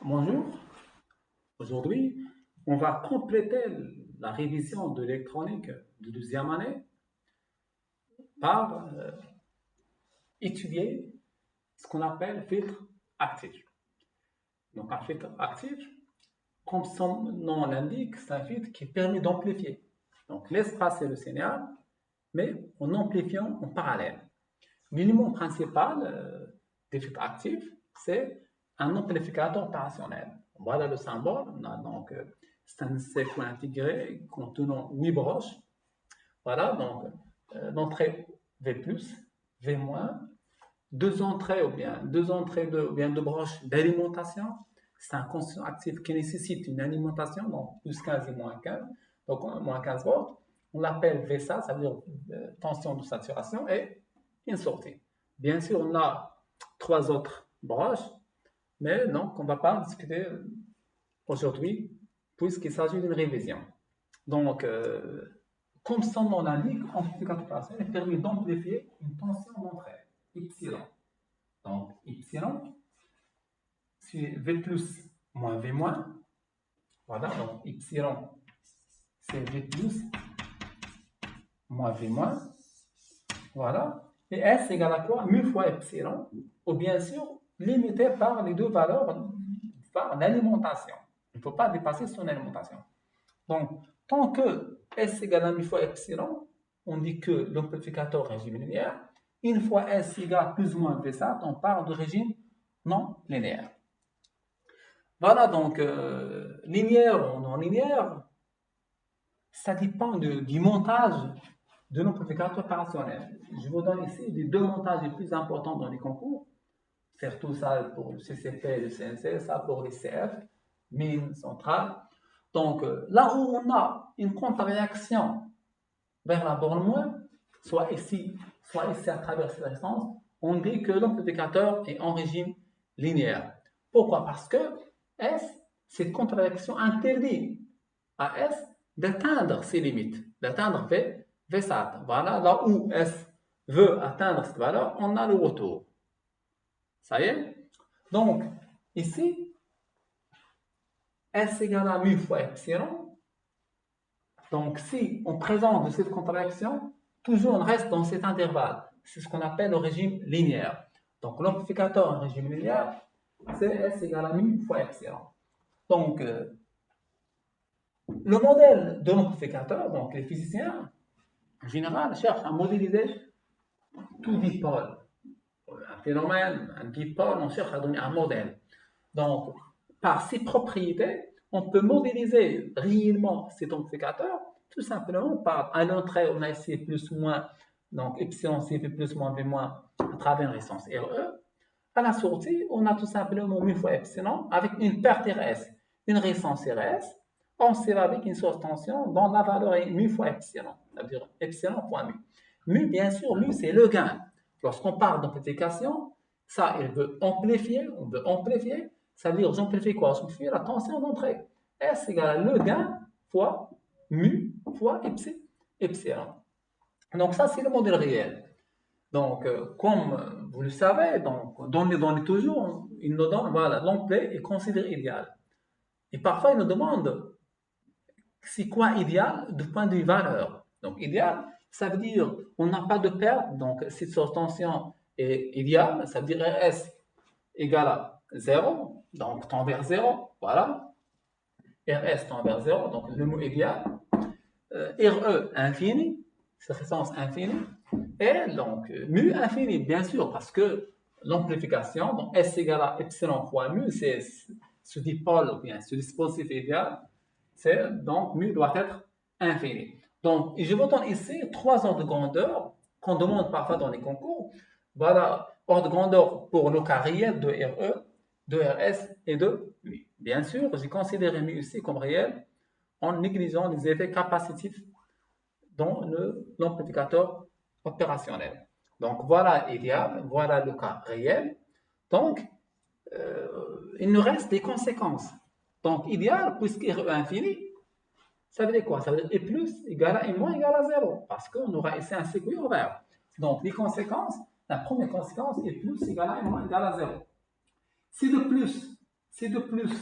Bonjour, aujourd'hui on va compléter la révision de l'électronique de deuxième année par étudier ce qu'on appelle filtre actif. Donc un filtre actif, comme son nom l'indique, c'est un filtre qui permet d'amplifier. Donc l'espacer le signal, mais en amplifiant en parallèle. L'élément principal des filtres actifs, c'est un amplificateur opérationnel. Voilà le symbole. On a donc c'est un cycle intégré contenant 8 broches. Voilà, donc l'entrée V+, V-, deux entrées ou bien deux broches d'alimentation. C'est un constant actif qui nécessite une alimentation, donc plus 15 et moins 15, donc moins 15 volts. On l'appelle VSA, ça veut dire tension de saturation, et une sortie. Bien sûr, on a trois autres broches, mais donc on ne va pas discuter aujourd'hui, puisqu'il s'agit d'une révision. Donc, comme son nom l'indique, amplificateur opérationnel permet d'amplifier une tension d'entrée, epsilon. Donc, epsilon, c'est V plus moins V moins. Voilà, donc epsilon, c'est V plus moins V moins. Voilà. Et S égale à quoi? Mu fois epsilon, ou bien sûr, limité par les deux valeurs par l'alimentation. Il ne faut pas dépasser son alimentation. Donc, tant que S égale à mu fois epsilon, on dit que l'amplificateur régime linéaire. Une fois S égale plus ou moins V-sat, on parle de régime non linéaire. Voilà, donc linéaire ou non linéaire, ça dépend du montage de l'amplificateur opérationnel. Je vous donne ici les deux montages les plus importants dans les concours. Surtout ça pour le CCP et le CNC, ça pour les CF, mine centrale. Donc là où on a une contre-réaction vers la borne moins, soit ici à travers cette résistance, on dit que l'amplificateur est en régime linéaire. Pourquoi? Parce que S, cette contre-réaction interdit à S d'atteindre ses limites, d'atteindre Vsat. Voilà, là où S veut atteindre cette valeur, on a le retour. Ça y est? Donc, ici, S égale à mu fois epsilon. Donc, si on présente cette contraction, toujours on reste dans cet intervalle. C'est ce qu'on appelle le régime linéaire. Donc, l'amplificateur en régime linéaire, c'est S égale à mu fois epsilon. Donc, le modèle de l'amplificateur, donc les physiciens, en général, cherchent à modéliser tout dipôle. Un phénomène, un dipôle, on cherche à donner un modèle. Donc, par ses propriétés, on peut modéliser réellement cet amplificateur tout simplement par un entrée, on a ici plus ou moins, donc epsilon Cp plus moins V moins à travers une résistance RE. À la sortie, on a tout simplement mu fois epsilon avec une perte RS, une résistance RS. On s'y va avec une source tension dont la valeur est mu fois epsilon, c'est-à-dire epsilon fois mu. Mu, bien sûr, mu c'est le gain. Lorsqu'on parle d'amplification, ça, il veut amplifier, on veut amplifier, ça veut dire j'amplifie quoi? J'amplifie la tension d'entrée. S égale à le gain fois mu fois epsilon. Donc ça, c'est le modèle réel. Donc, comme vous le savez, donc, dans les données toujours, il nous donne, voilà, l'amplitude est considérée idéale. Et parfois, il nous demande c'est quoi idéal du point de vue valeur. Donc, idéal, ça veut dire on n'a pas de perte, donc cette source tension est idéale, ça veut dire RS égale à 0, donc tend vers 0, voilà. RS tend vers 0, donc le mot idéal. RE infini, c'est résistance infinie. Et donc mu infini, bien sûr, parce que l'amplification, donc S égale à epsilon fois mu, c'est ce dipôle, ou bien ce dispositif idéal, donc mu doit être infini. Donc, je vous donne ici trois ordres de grandeur qu'on demande parfois dans les concours. Voilà, ordre de grandeur pour le cas réel de RE, de RS et de mu. Bien sûr, j'ai considéré mu ici comme réel en négligeant les effets capacitifs dans l'amplificateur opérationnel. Donc, voilà idéal, voilà le cas réel. Donc, il nous reste des conséquences. Donc, idéal, puisque RE infini, ça veut dire quoi? Ça veut dire E plus égale à E moins égale à 0, parce qu'on aura ici un circuit ouvert. Donc, les conséquences, la première conséquence, E plus égale à E moins égale à 0. Si le plus, c'est de plus.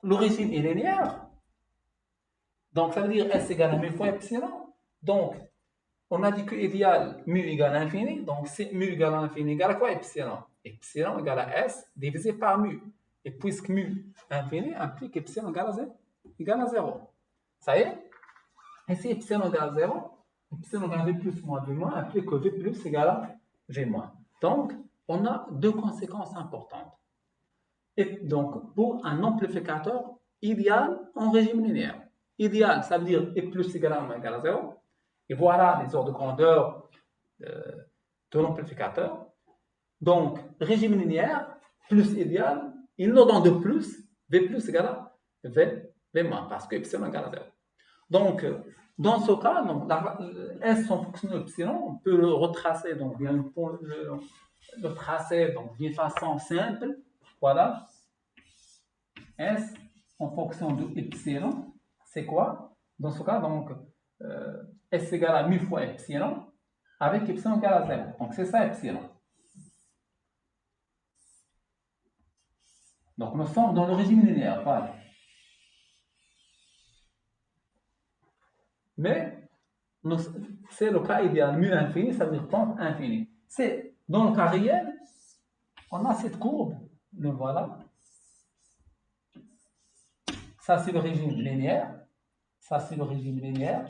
L'origine est linéaire, donc ça veut dire S égale à mu fois epsilon. Donc, on a dit que idéal mu égale à l'infini, donc c'est mu égale à l'infini égale à quoi? Epsilon. Epsilon égale à S divisé par mu. Et puisque mu infini implique epsilon égale à 0. Ça y est? Et si epsilon égale à 0, epsilon égale à V plus moins V moins implique que V plus égale à V moins. Donc, on a deux conséquences importantes. Et donc, pour un amplificateur idéal en régime linéaire. Idéal, ça veut dire E plus égale à moins égale à 0. Et voilà les ordres de grandeur de l'amplificateur. Donc, régime linéaire plus idéal, il nous donne de plus, V plus égale à V moins, parce que epsilon égale à 0. Donc, dans ce cas, donc, S en fonction de epsilon, on peut le retracer, donc bien le tracer donc d'une façon simple. Voilà. S en fonction de epsilon, c'est quoi? Dans ce cas, donc, S égale à mu fois epsilon, avec epsilon égale à 0. Donc, c'est ça epsilon. Donc, nous sommes dans le régime linéaire, voilà. Mais, c'est le cas idéal. Mu infini, ça veut dire pente infinie. C'est, dans le cas réel, on a cette courbe, le voilà. Ça, c'est le régime linéaire. Ça, c'est le régime linéaire.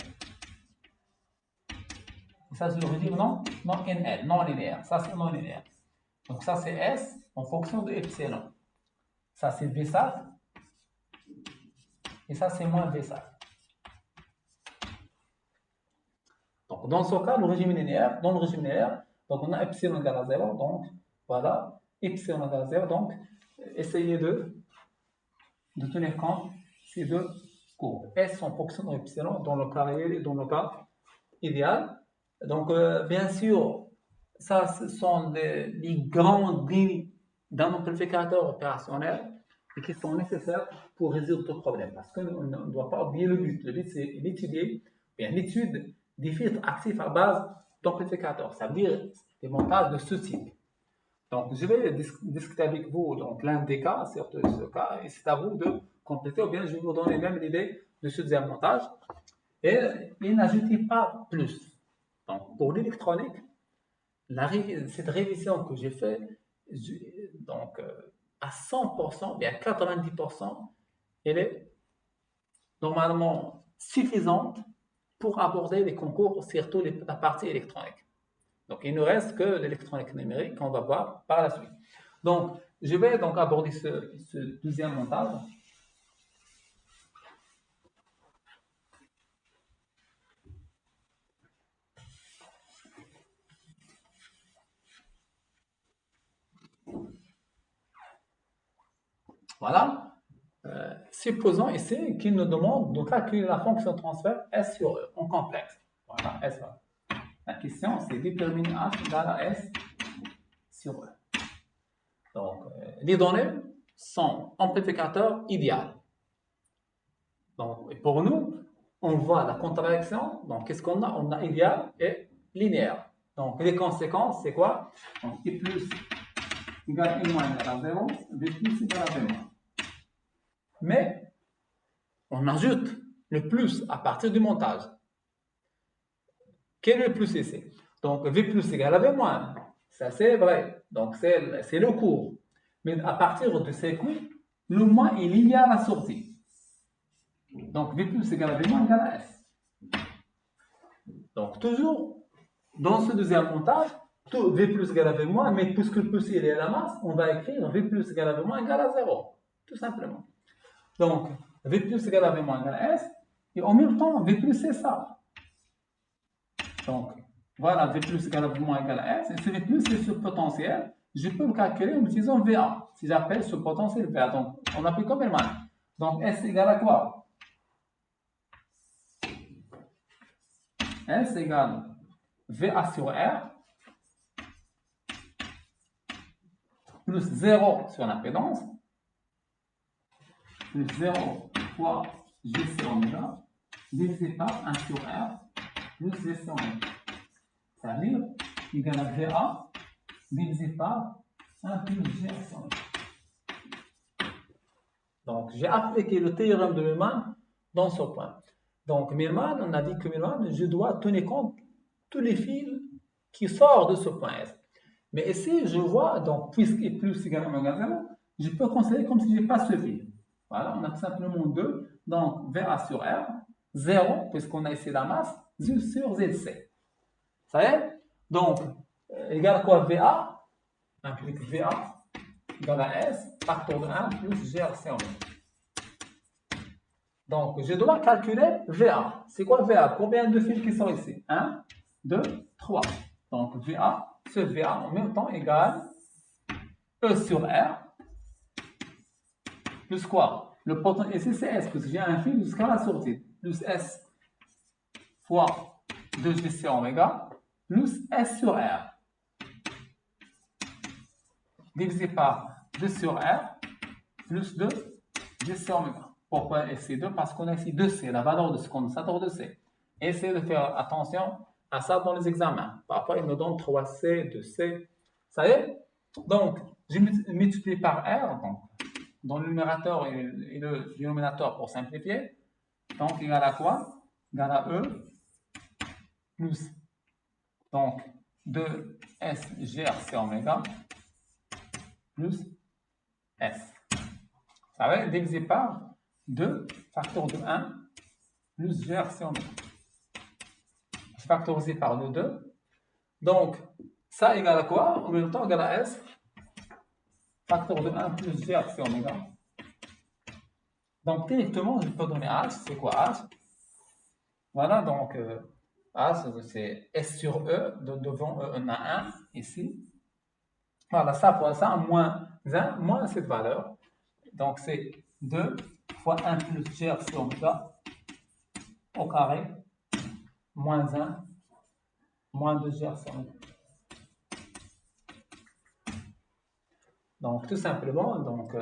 Et ça, c'est le régime non linéaire. Ça, c'est non linéaire. Donc, ça, c'est S en fonction de epsilon. Ça, c'est V sat. Et ça, c'est moins V sat. Donc, dans ce cas, dans le régime linéaire, donc on a epsilon égale à 0. Donc, voilà, epsilon égale à 0. Donc, essayez de tenir compte ces deux courbes. S en fonction de epsilon dans le cas réel et dans le cas idéal. Donc, bien sûr, ça, ce sont les grandes lignes d'un amplificateur opérationnel et qui sont nécessaires pour résoudre ce problème. Parce qu'on ne doit pas oublier le but. Le but, c'est l'étude des filtres actifs à base d'amplificateurs. Ça veut dire des montages de ce type. Donc, je vais discuter avec vous l'un des cas, surtout ce cas, et c'est à vous de compléter, ou bien je vais vous donner même l'idée de ce deuxième montage. Et n'ajoutez pas plus. Donc, pour l'électronique, cette révision que j'ai faite, donc à 100%, bien à 90%, elle est normalement suffisante pour aborder les concours, surtout la partie électronique. Donc, il ne reste que l'électronique numérique qu'on va voir par la suite. Donc, je vais donc aborder ce deuxième montage. Voilà. Supposons ici qu'il nous demande de calculer la fonction de transfert S sur E en complexe. Voilà, S. La question, c'est déterminer H égale à S sur E. Donc, les données sont amplificateurs idéal. Donc, pour nous, on voit la contradiction. Donc, qu'est-ce qu'on a? On a idéal et linéaire. Donc, les conséquences, c'est quoi? Donc, I plus égale à I moins égale à 0, V plus égale à V moins. Mais, on ajoute le plus à partir du montage. Quel est le plus ici? Donc, V plus égale à V moins. Ça, c'est vrai. Donc, c'est le cours. Mais à partir de ces cours, le moins est lié à la sortie. Donc, V plus égale à V moins égale à S. Donc, toujours, dans ce deuxième montage, V plus égale à V moins, mais puisque le plus il est à la masse, on va écrire V plus égale à V moins égale à 0. Tout simplement. Donc, V plus égale à V moins égale à S. Et en même temps, V plus c'est ça. Donc, voilà, V plus égale à V moins égale à S. Et ce V plus, c'est ce potentiel. Je peux le calculer en utilisant VA. Si j'appelle ce potentiel VA. Donc, on applique comme Coppelman. Donc, S égale à quoi? S égale VA sur R plus 0 sur l'impédance plus 0 fois GC oméga divisé par 1 sur R plus GC oméga. Ça veut dire égal à VA divisé par 1 plus GC oméga. j'ai appliqué le théorème de Millman dans ce point. Donc, Millman, on a dit que Millman, je dois tenir compte de tous les fils qui sortent de ce point S. Mais ici, je vois, donc, puisqu'il est plus égal à 0, je peux considérer comme si je passe le fil. Voilà, on a tout simplement 2. Donc, VA sur R, 0, puisqu'on a ici la masse, Z sur ZC. Ça y est? Donc, égal à quoi VA implique VA égale à S, facteur de 1 plus GRC en même. Donc, je dois calculer VA. C'est quoi VA? Combien de fils qui sont ici? 1, 2, 3. Donc, VA, ce VA en même temps égale E sur R plus quoi? Le potentiel ici c'est S, parce que j'ai un fil jusqu'à la sortie. Plus S fois 2GC oméga plus S sur R. Divisé par 2 sur R plus 2 GC oméga. Pourquoi ici 2? Parce qu'on a ici 2C, la valeur de ce condensateur de C. Essayez de faire attention à ça dans les examens. Parfois, il nous donne 3C, 2C. Ça y est? Donc, je multiplie par R, donc, dans le numérateur et le dénominateur pour simplifier. Donc, égal à quoi? Égal à E plus, donc, 2S GRC oméga plus S. Ça va être divisé par 2 facteur de 1 plus GRC oméga. Je factorisé par le 2. Donc, ça égale à quoi? En même temps, égal à S facteur de 1 plus GRC oméga. Donc, directement, je peux donner H. C'est quoi H? Voilà, donc H, c'est S sur E. Devant E, on a 1 ici. Voilà, ça fois ça, moins 1, moins cette valeur. Donc, c'est 2 fois 1 plus GRC oméga au carré, moins 1, moins 2 GRC oméga. Donc, tout simplement, donc,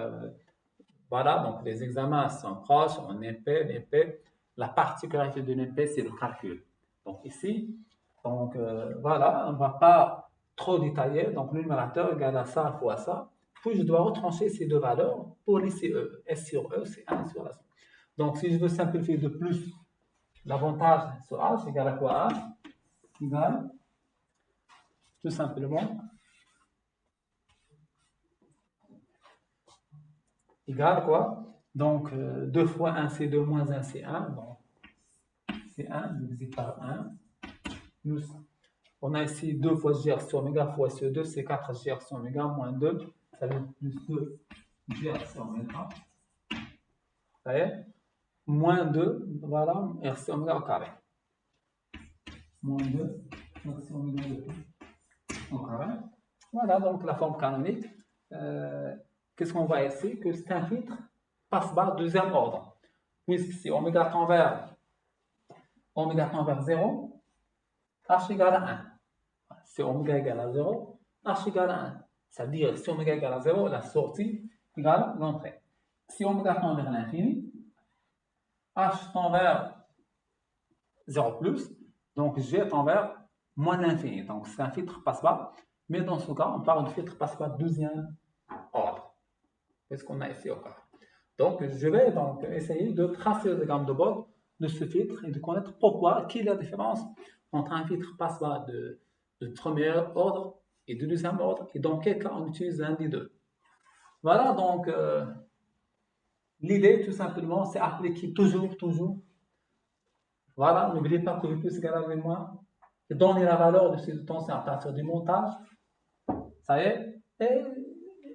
voilà, donc les examens sont proches, en MP, l'EP. La particularité de l'EP, c'est le calcul. Donc ici, donc voilà, on ne va pas trop détailler. Donc le numérateur égale à ça fois ça. Puis je dois retrancher ces deux valeurs pour ici E. S sur E, c'est 1 sur la somme. Donc si je veux simplifier de plus, l'avantage sur H égale à quoi? H égale tout simplement égale quoi? Donc 2 fois 1 c'est 2 moins 1 c'est 1. Donc c'est 1 divisé par 1 plus. On a ici 2 fois GRC oméga fois SE2, c'est 4 GRC oméga moins 2, ça fait plus 2 GRC oméga. Ça y est? Moins 2, voilà, RC oméga au carré. Moins 2, RC oméga au carré. Voilà donc la forme canonique. Qu'est-ce qu'on voit ici? Que c'est un filtre passe-bas deuxième ordre. Puisque si oméga tend vers 0, H égale à 1. Si oméga égale à 0, H égale à 1. C'est-à-dire, si oméga égale à 0, la sortie égale l'entrée. Si oméga tend vers l'infini, H tend vers 0 plus, donc G tend vers moins l'infini. Donc c'est un filtre passe-bas, mais dans ce cas, on parle de filtre passe-bas deuxième ordre. C'est ce qu'on a ici au cas. Donc je vais donc essayer de tracer le diagramme de bord de ce filtre et de connaître pourquoi, quelle est la différence entre un filtre passe-bas de premier ordre et de deuxième ordre, et dans quel cas on utilise l'un des deux. Voilà, donc l'idée tout simplement, c'est appliquer toujours. Voilà, n'oubliez pas que V plus égale à V moins, et donner la valeur de ces deux tensions à partir du montage. Ça y est, et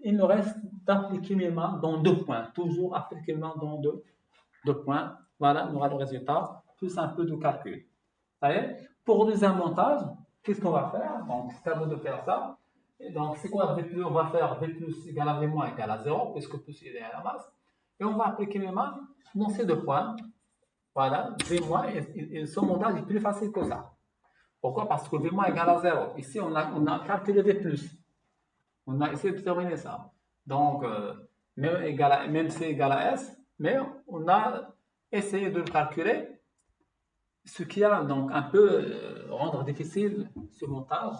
il nous reste d'appliquer mes mains dans 2 points, toujours appliquer mes mains dans deux points. Voilà, on aura le résultat, plus un peu de calcul. Ça y est, pour le deuxième montage, qu'est-ce qu'on va faire? Donc, c'est à vous de faire ça. Et donc, c'est quoi V plus? On va faire V plus égale à V moins égale à 0, puisque plus il est à la masse. Et on va appliquer mes mains dans ces 2 points. Voilà, V moins, et ce montage est plus facile que ça. Pourquoi? Parce que V moins égale à 0. Ici, on a calculé V plus. On a essayé de déterminer ça. Donc, même C égale à S, mais on a essayé de le calculer. Ce qui a donc un peu rendre difficile ce montage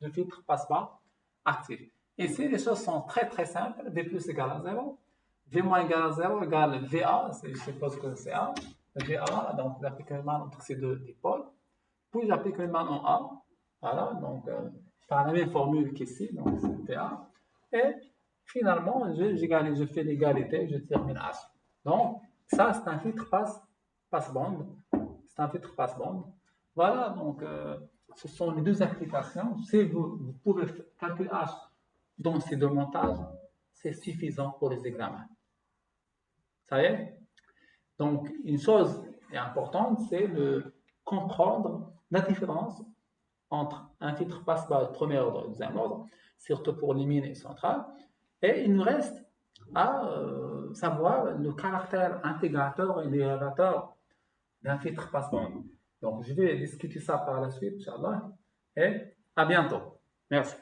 de filtre passe-bas actif. Ici, les choses sont très simples. V plus égale à 0. V moins égal à 0 égale VA, je suppose que c'est A. VA, donc j'applique une manne entre ces deux dipôles. Puis j'applique une manne en A. Voilà, donc par la même formule qu'ici, donc c'est VA. Et finalement, je fais l'égalité, je termine H. Donc, ça, c'est un filtre passe-bande. C'est un filtre passe-bande. Voilà, donc ce sont les deux applications. Si vous pouvez calculer H dans ces deux montages, c'est suffisant pour les examens. Ça y est? Donc, une chose importante, c'est de comprendre la différence entre un filtre passe-bande premier ordre et deuxième ordre, surtout pour les mines et centrales. Et il nous reste à savoir le caractère intégrateur et dérivateur d'un filtre passe-bande. Donc, je vais discuter ça par la suite, Inch'Allah. Et à bientôt. Merci.